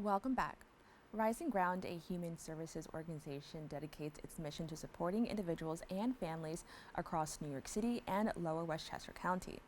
Welcome back. Rising Ground, a human services organization, dedicates its mission to supporting individuals and families across New York City and Lower Westchester County.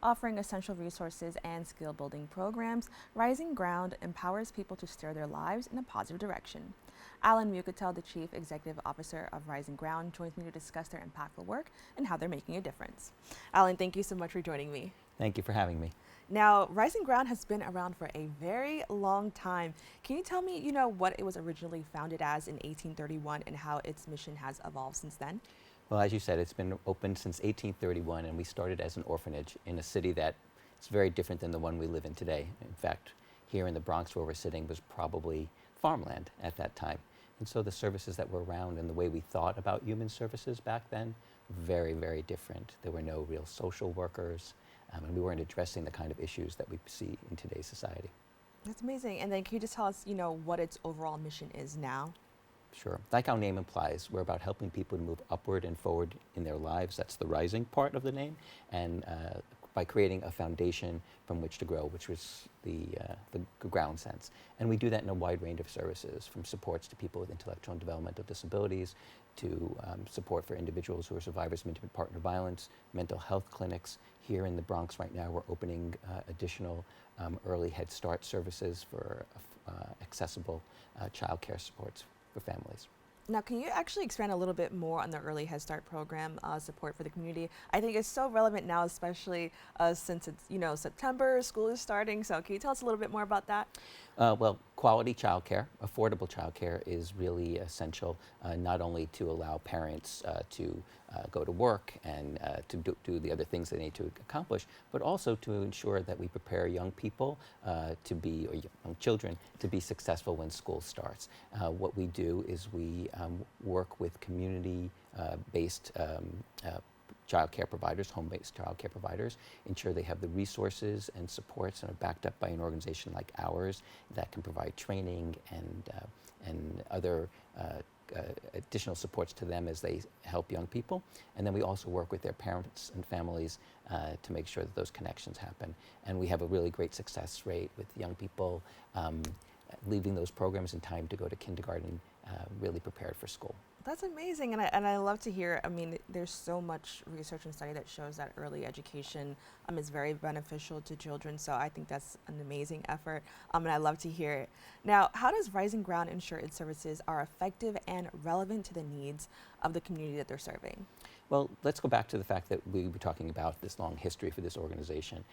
Offering essential resources and skill building programs, Rising Ground empowers people to steer their lives in a positive direction. Alan Mukatel, the Chief Executive Officer of Rising Ground, joins me to discuss their impactful work and how they're making a difference. Alan, thank you so much for joining me. Thank you for having me. Now, Rising Ground has been around for a very long time. Can you tell me, what it was originally founded as in 1831 and how its mission has evolved since then? Well, as you said, it's been open since 1831, and we started as an orphanage in a city that is very different than the one we live in today. In fact, here in the Bronx where we're sitting was probably farmland at that time. And so the services that were around and the way we thought about human services back then, very, very different. There were no real social workers, and we weren't addressing the kind of issues that we see in today's society. That's amazing. And then can you just tell us, what its overall mission is now? Sure. Like our name implies, we're about helping people to move upward and forward in their lives. That's the rising part of the name. And by creating a foundation from which to grow, which was the ground sense. And we do that in a wide range of services, from supports to people with intellectual and developmental disabilities, to support for individuals who are survivors of intimate partner violence, mental health clinics. Here in the Bronx right now, we're opening additional early Head Start services for accessible child care supports for families. Now, can you actually expand a little bit more on the Early Head Start program support for the community? I think it's so relevant now, especially since it's, September, school is starting. So can you tell us a little bit more about that? Well, quality childcare, affordable childcare is really essential, not only to allow parents to go to work and to do the other things they need to accomplish, but also to ensure that we prepare young people or young children to be successful when school starts. What we do is we work with community-based child care providers, home-based child care providers, ensure they have the resources and supports and are backed up by an organization like ours that can provide training and other additional supports to them as they help young people. And then we also work with their parents and families to make sure that those connections happen. And we have a really great success rate with young people leaving those programs in time to go to kindergarten, really prepared for school. That's amazing, and I love to hear. I mean, there's so much research and study that shows that early education is very beneficial to children. So I think that's an amazing effort, and I love to hear it. Now, how does Rising Ground ensure its services are effective and relevant to the needs of the community that they're serving? Well, let's go back to the fact that we were talking about this long history for this organization.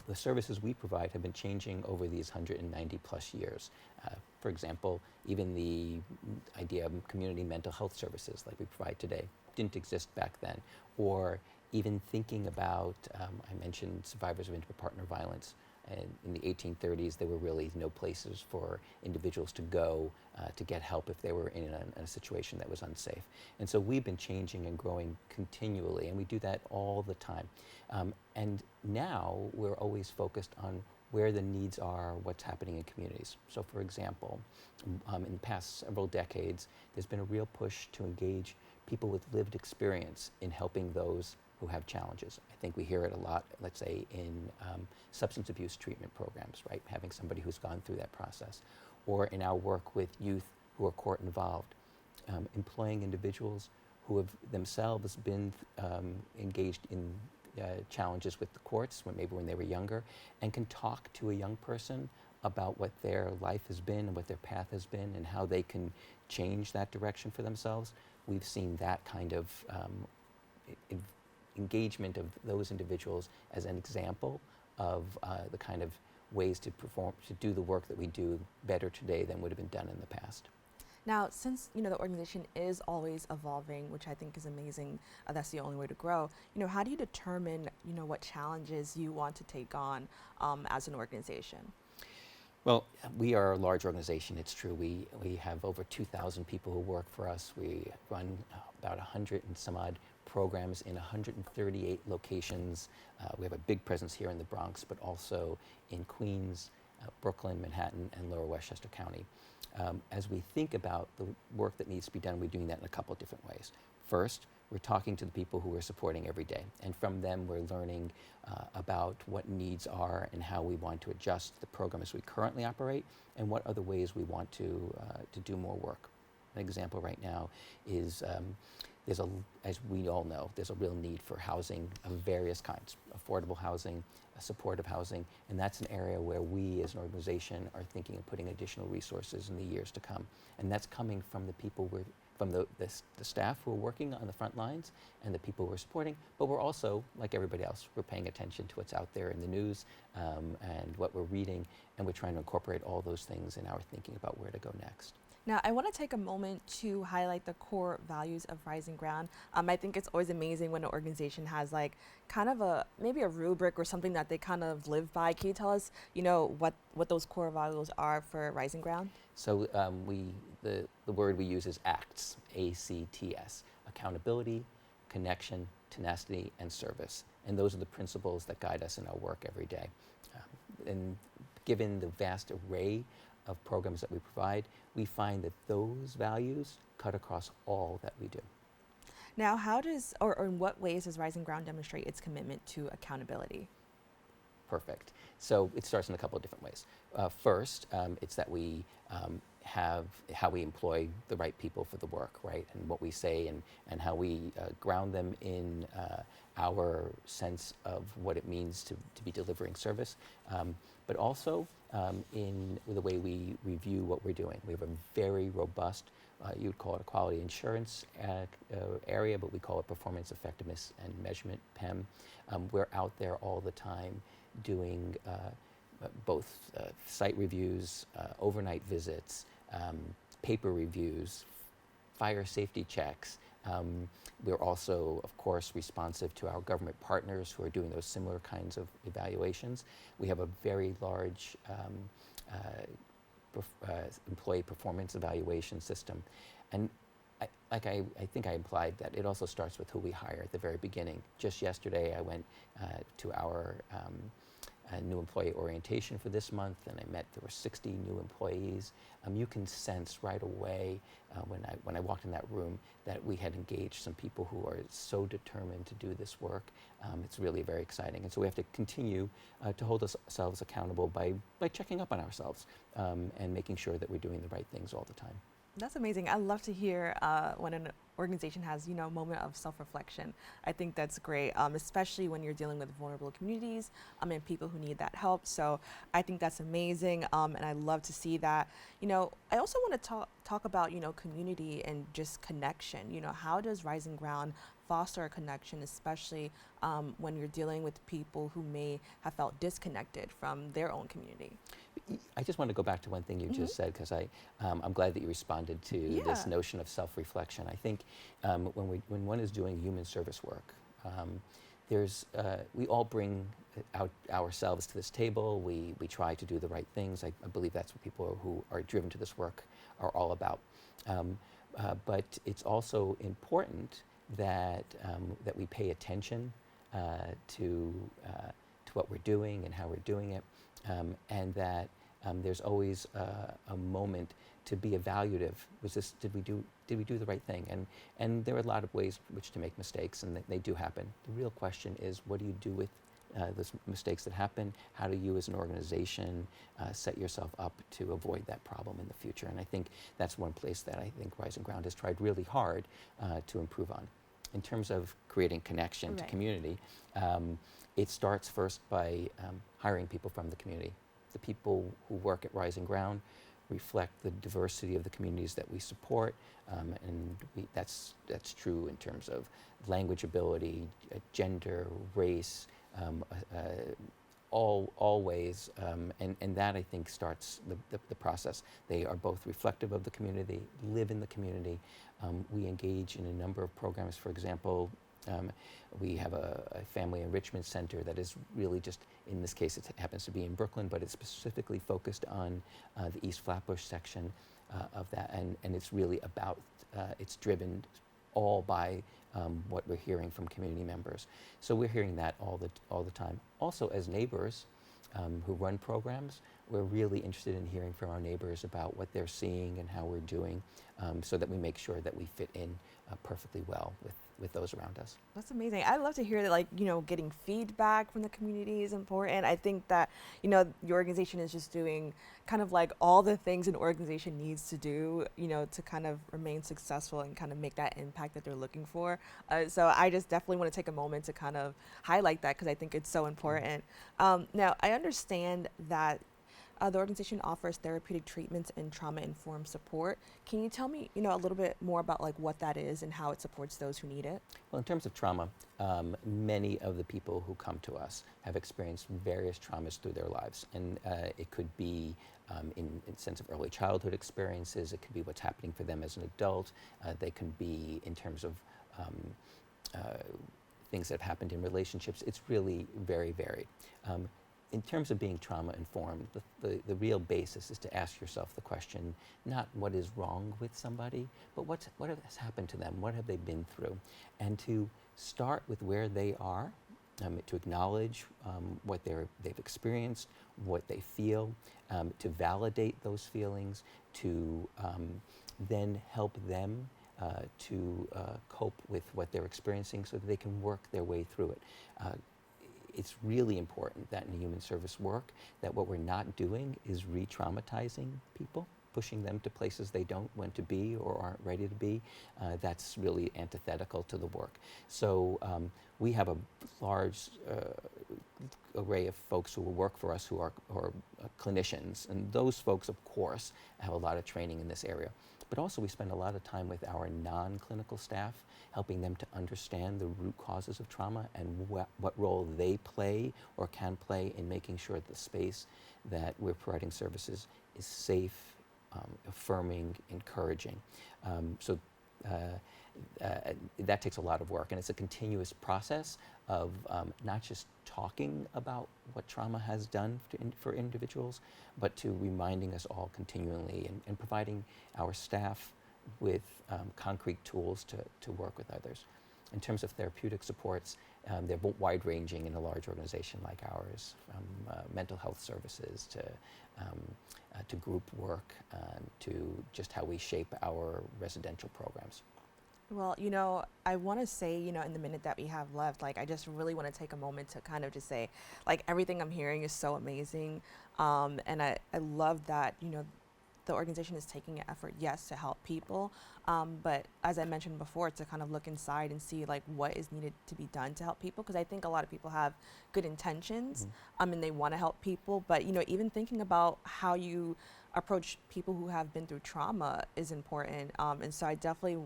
The services we provide have been changing over these 190 plus years. For example, even the idea of community mental health services like we provide today didn't exist back then. Or even thinking about, I mentioned survivors of intimate partner violence. And in the 1830s, there were really no places for individuals to go to get help if they were in a situation that was unsafe. And so we've been changing and growing continually, and we do that all the time. And now we're always focused on where the needs are, what's happening in communities. So for example, in the past several decades, there's been a real push to engage people with lived experience in helping those who have challenges. I think we hear it a lot, let's say, in substance abuse treatment programs, right? Having somebody who's gone through that process. Or in our work with youth who are court involved, employing individuals who have themselves been engaged in challenges with the courts, maybe when they were younger, and can talk to a young person about what their life has been and what their path has been and how they can change that direction for themselves. We've seen that kind of engagement of those individuals as an example of the kind of ways to do the work that we do better today than would have been done in the past. Now, since the organization is always evolving, which I think is amazing, that's the only way to grow. How do you determine what challenges you want to take on as an organization? Well, we are a large organization, it's true. We have over 2,000 people who work for us. We run about 100 and some odd programs in 138 locations. We have a big presence here in the Bronx, but also in Queens, Brooklyn, Manhattan, and Lower Westchester County. As we think about the work that needs to be done, we're doing that in a couple of different ways. First, we're talking to the people who we're supporting every day. And from them, we're learning about what needs are and how we want to adjust the programs we currently operate and what other ways we want to do more work. An example right now is as we all know, there's a real need for housing of various kinds, affordable housing, supportive housing, and that's an area where we as an organization are thinking of putting additional resources in the years to come. And that's coming from the people from the staff who are working on the front lines and the people we're supporting, but we're also, like everybody else, we're paying attention to what's out there in the news and what we're reading, and we're trying to incorporate all those things in our thinking about where to go next. Now, I want to take a moment to highlight the core values of Rising Ground. I think it's always amazing when an organization has like kind of maybe a rubric or something that they kind of live by. Can you tell us, what those core values are for Rising Ground? So the word we use is ACTS, A-C-T-S, accountability, connection, tenacity, and service. And those are the principles that guide us in our work every day. And given the vast array of programs that we provide, we find that those values cut across all that we do. Now, how does, or in what ways does Rising Ground demonstrate its commitment to accountability? Perfect. So it starts in a couple of different ways. First, it's that we have how we employ the right people for the work, right? And what we say and how we ground them in our sense of what it means to be delivering service, but also in the way we review what we're doing. We have a very robust, you would call it a quality assurance area, but we call it performance effectiveness and measurement, PEM. We're out there all the time doing both site reviews, overnight visits, paper reviews, fire safety checks. We're also, of course, responsive to our government partners who are doing those similar kinds of evaluations. We have a very large employee performance evaluation system. And I think I implied that it also starts with who we hire at the very beginning. Just yesterday, I went to our new employee orientation for this month, and there were 60 new employees. You can sense right away when I walked in that room that we had engaged some people who are so determined to do this work. It's really very exciting, and so we have to continue to hold ourselves accountable by checking up on ourselves and making sure that we're doing the right things all the time. That's amazing. I love to hear when an organization has, a moment of self-reflection. I think that's great, especially when you're dealing with vulnerable communities and people who need that help. So I think that's amazing, and I love to see that. I also want to talk about, community and just connection. How does Rising Ground foster a connection, especially when you're dealing with people who may have felt disconnected from their own community? I just want to go back to one thing you just said, because I'm glad that you responded to this notion of self-reflection. I think when one is doing human service work, we all bring out ourselves to this table. We try to do the right things. I believe that's what people who are driven to this work are all about. But it's also important that we pay attention to what we're doing and how we're doing it, and that there's always a moment to be evaluative. Did we do the right thing? And there are a lot of ways which to make mistakes, and they do happen. The real question is, what do you do with those mistakes that happen? How do you as an organization set yourself up to avoid that problem in the future? And I think that's one place that I think Rising Ground has tried really hard to improve on. In terms of creating connection to community, it starts first by hiring people from the community. The people who work at Rising Ground reflect the diversity of the communities that we support, and that's true in terms of language ability, gender, race, all ways, and that I think starts the process. They are both reflective of the community, live in the community. We engage in a number of programs. For example, we have a family enrichment center that is really just, in this case it happens to be in Brooklyn, but it's specifically focused on the East Flatbush section of that, and it's really about, it's driven all by what we're hearing from community members. So we're hearing that all the time. Also, as neighbors who run programs, we're really interested in hearing from our neighbors about what they're seeing and how we're doing, so that we make sure that we fit in perfectly well with those around us. That's amazing. I love to hear that, getting feedback from the community is important. I think that, your organization is just doing kind of like all the things an organization needs to do, to kind of remain successful and kind of make that impact that they're looking for. So I just definitely want to take a moment to kind of highlight that because I think it's so important. Now, I understand that the organization offers therapeutic treatments and trauma-informed support. Can you tell me, a little bit more about like what that is and how it supports those who need it? Well, in terms of trauma, many of the people who come to us have experienced various traumas through their lives, and it could be in sense of early childhood experiences. It could be what's happening for them as an adult. They can be in terms of things that have happened in relationships. It's really very varied. In terms of being trauma informed, the real basis is to ask yourself the question, not what is wrong with somebody, but what has happened to them, what have they been through, and to start with where they are, to acknowledge what they've experienced, what they feel, to validate those feelings, to then help them to cope with what they're experiencing so that they can work their way through it. It's really important that in human service work, that what we're not doing is re-traumatizing people, pushing them to places they don't want to be or aren't ready to be. That's really antithetical to the work. So we have a large array of folks who will work for us who are clinicians, and those folks, of course, have a lot of training in this area. But also we spend a lot of time with our non-clinical staff, helping them to understand the root causes of trauma and what role they play or can play in making sure that the space that we're providing services is safe, affirming, encouraging. That takes a lot of work, and it's a continuous process of not just talking about what trauma has done for individuals, but to reminding us all continually and providing our staff with concrete tools to work with others. In terms of therapeutic supports, they're wide-ranging in a large organization like ours, from mental health services to group work, to just how we shape our residential programs. Well, I want to say, in the minute that we have left, I just really want to take a moment to kind of just say, everything I'm hearing is so amazing. And I love that, the organization is taking an effort, yes, to help people. But as I mentioned before, to kind of look inside and see what is needed to be done to help people. Because I think a lot of people have good intentions, and they want to help people. But, even thinking about how you approach people who have been through trauma is important. And so I definitely,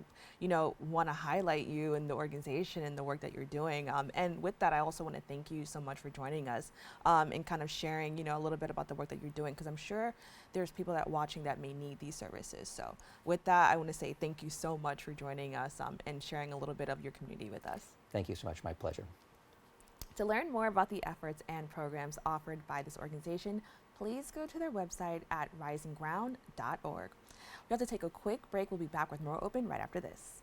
want to highlight you and the organization and the work that you're doing. And with that, I also want to thank you so much for joining us and kind of sharing, a little bit about the work that you're doing, because I'm sure there's people that watching that may need these services. So with that, I want to say thank you so much for joining us and sharing a little bit of your community with us. Thank you so much. My pleasure. To learn more about the efforts and programs offered by this organization, please go to their website at risingground.org. We have to take a quick break. We'll be back with more Open right after this.